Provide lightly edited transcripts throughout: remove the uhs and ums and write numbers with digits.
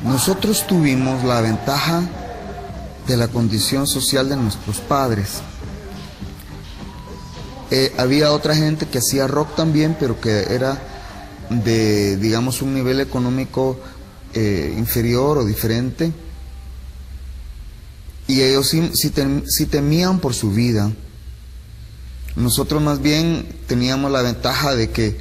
Nosotros tuvimos la ventaja de la condición social de nuestros padres. Había otra gente que hacía rock también, pero que era de, digamos, un nivel económico inferior o diferente. Y ellos sí temían por su vida. Nosotros más bien teníamos la ventaja de que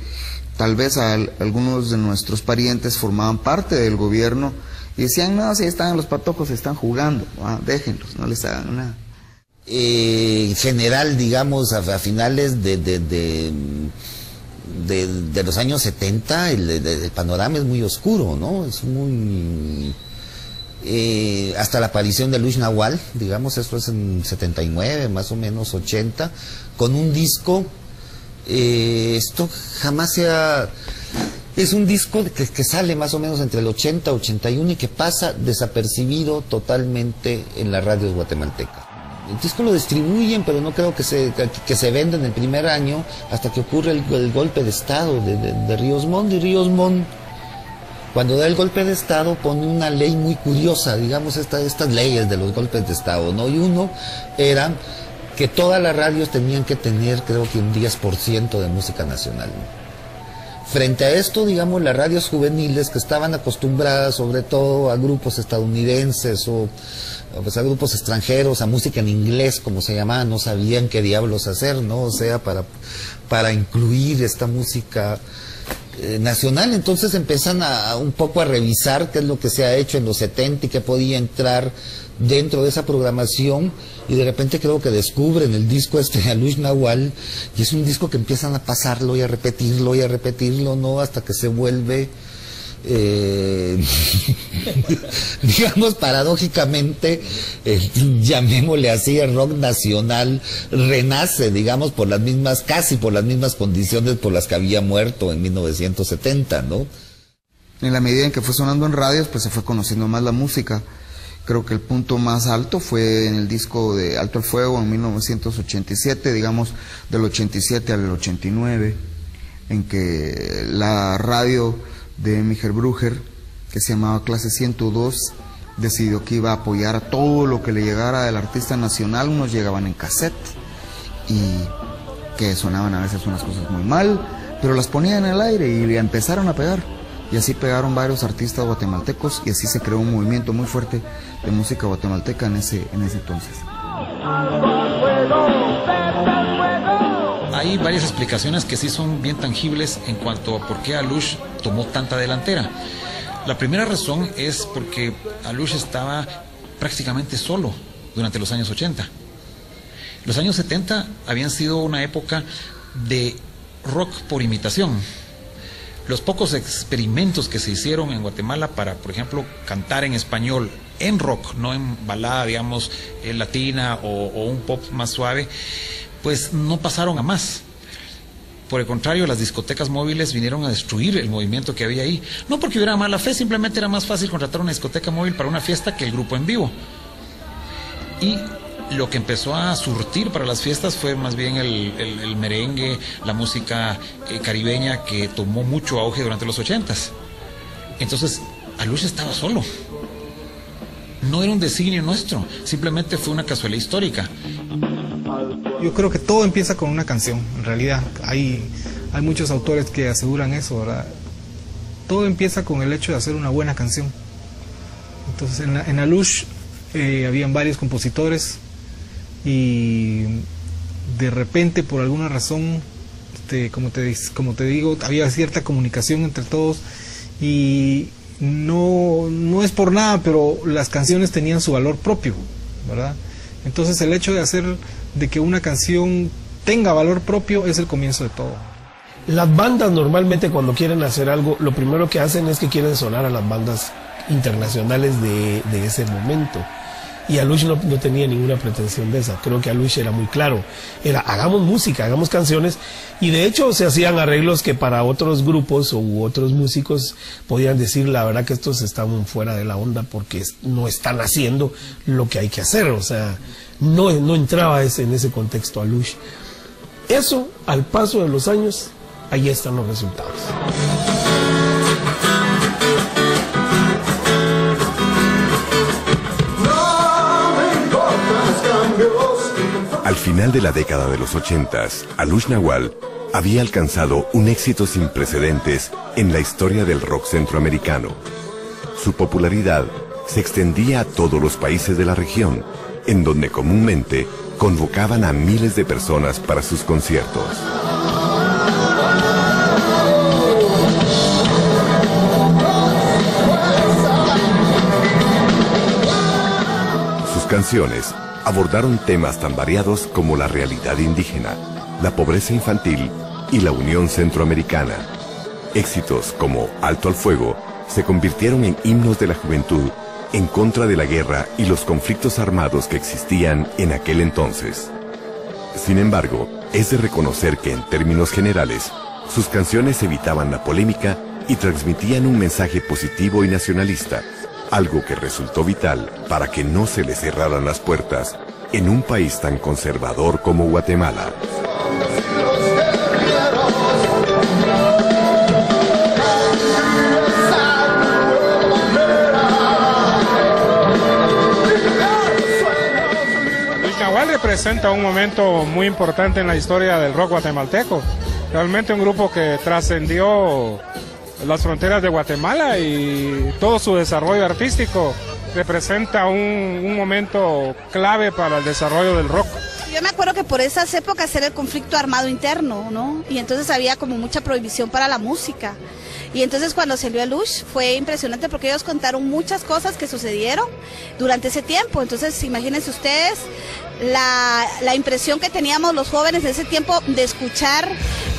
tal vez algunos de nuestros parientes formaban parte del gobierno y decían, no, si están los patojos, están jugando, déjenlos, no les hagan nada. En general, digamos, a finales de los años 70, el panorama es muy oscuro, ¿no? Es muy... hasta la aparición de Luis Nahual, digamos, esto es en 79, más o menos 80, con un disco, esto jamás se ha... Es un disco que sale más o menos entre el 80 y 81 y que pasa desapercibido totalmente en las radios guatemaltecas. El disco lo distribuyen, pero no creo que se venda en el primer año hasta que ocurre el golpe de Estado de Ríos Montt. Y Ríos Montt, cuando da el golpe de Estado, pone una ley muy curiosa, digamos, estas leyes de los golpes de Estado, ¿no? Y uno era que todas las radios tenían que tener, creo que un 10% de música nacional, ¿no? Frente a esto, digamos, las radios juveniles que estaban acostumbradas sobre todo a grupos estadounidenses o pues a grupos extranjeros, a música en inglés, como se llamaba, no sabían qué diablos hacer, ¿no? O sea, para incluir esta música nacional. Entonces empiezan un poco a revisar qué es lo que se ha hecho en los 70 y qué podía entrar dentro de esa programación, y de repente creo que descubren el disco a Luis Nahual, y es un disco que empiezan a pasarlo y a repetirlo, ¿no? Hasta que se vuelve digamos, paradójicamente, llamémosle así, el rock nacional renace, digamos, casi por las mismas condiciones por las que había muerto en 1970, ¿no? En la medida en que fue sonando en radios, pues se fue conociendo más la música. Creo que el punto más alto fue en el disco de Alto el Fuego en 1987, digamos, del 87 al 89, en que la radio de Michael Brugger, que se llamaba Clase 102, decidió que iba a apoyar a todo lo que le llegara del artista nacional. Unos llegaban en cassette y que sonaban a veces unas cosas muy mal, pero las ponían en el aire y le empezaron a pegar. Y así pegaron varios artistas guatemaltecos y así se creó un movimiento muy fuerte de música guatemalteca en ese entonces. Hay varias explicaciones que sí son bien tangibles en cuanto a por qué Alush tomó tanta delantera. La primera razón es porque Alush estaba prácticamente solo durante los años 80. Los años 70 habían sido una época de rock por imitación. Los pocos experimentos que se hicieron en Guatemala para, por ejemplo, cantar en español en rock, no en balada, digamos, latina o un pop más suave, pues no pasaron a más. Por el contrario, las discotecas móviles vinieron a destruir el movimiento que había ahí. No porque hubiera mala fe, simplemente era más fácil contratar una discoteca móvil para una fiesta que el grupo en vivo. Y lo que empezó a surtir para las fiestas fue más bien el merengue, la música caribeña, que tomó mucho auge durante los 80s. Entonces, Alush estaba solo. No era un designio nuestro, simplemente fue una casualidad histórica. Yo creo que todo empieza con una canción, en realidad. Hay muchos autores que aseguran eso, ¿verdad? Todo empieza con el hecho de hacer una buena canción. Entonces, en Alush habían varios compositores, y de repente, por alguna razón, como te digo, había cierta comunicación entre todos, y no es por nada, pero las canciones tenían su valor propio, ¿verdad? Entonces el hecho de que una canción tenga valor propio es el comienzo de todo. Las bandas normalmente, cuando quieren hacer algo, lo primero que hacen es que quieren sonar a las bandas internacionales de ese momento. Y Alush no tenía ninguna pretensión de esa. Creo que Alush era muy claro. Era, hagamos música, hagamos canciones. Y de hecho se hacían arreglos que para otros grupos u otros músicos podían decir, la verdad que estos estaban fuera de la onda porque no están haciendo lo que hay que hacer. O sea, no entraba en ese contexto Alush. Eso, al paso de los años, ahí están los resultados. Al final de la década de los 80s, Alush Nahual había alcanzado un éxito sin precedentes en la historia del rock centroamericano. Su popularidad se extendía a todos los países de la región, en donde comúnmente convocaban a miles de personas para sus conciertos. Sus canciones abordaron temas tan variados como la realidad indígena, la pobreza infantil y la Unión Centroamericana. Éxitos como Alto al Fuego se convirtieron en himnos de la juventud en contra de la guerra y los conflictos armados que existían en aquel entonces. Sin embargo, es de reconocer que en términos generales, sus canciones evitaban la polémica y transmitían un mensaje positivo y nacionalista, algo que resultó vital para que no se le cerraran las puertas en un país tan conservador como Guatemala. Nahual representa un momento muy importante en la historia del rock guatemalteco. Realmente un grupo que trascendió las fronteras de Guatemala y todo su desarrollo artístico representa un momento clave para el desarrollo del rock. Yo me acuerdo que por esas épocas era el conflicto armado interno, ¿no? Y entonces había como mucha prohibición para la música. Y entonces cuando salió Alush fue impresionante porque ellos contaron muchas cosas que sucedieron durante ese tiempo. Entonces imagínense ustedes la impresión que teníamos los jóvenes en ese tiempo de escuchar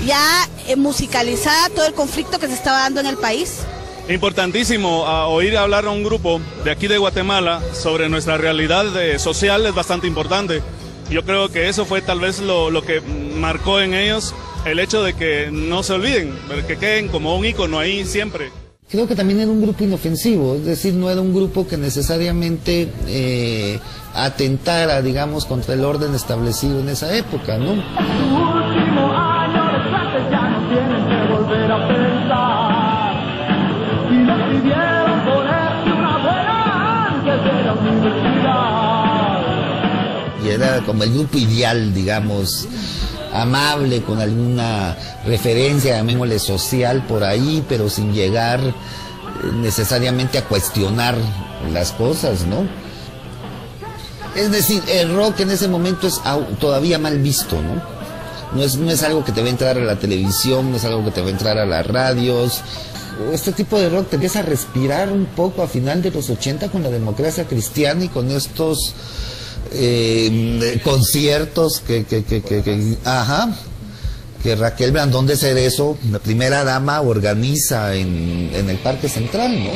ya musicalizada todo el conflicto que se estaba dando en el país. Importantísimo oír hablar a un grupo de aquí de Guatemala sobre nuestra realidad social, es bastante importante. Yo creo que eso fue tal vez lo que marcó en ellos el hecho de que no se olviden, que queden como un ícono ahí siempre. Creo que también era un grupo inofensivo, es decir, no era un grupo que necesariamente atentara, digamos, contra el orden establecido en esa época, ¿no? Y era como el grupo ideal, digamos, amable, con alguna referencia, llamémosle social por ahí, pero sin llegar necesariamente a cuestionar las cosas, ¿no? Es decir, el rock en ese momento es todavía mal visto, ¿no? No es algo que te va a entrar a la televisión, no es algo que te va a entrar a las radios. Este tipo de rock te empieza a respirar un poco a final de los 80 con la democracia cristiana y con estos conciertos que Raquel Blandón de Cerezo, la primera dama, organiza en el Parque Central, ¿no?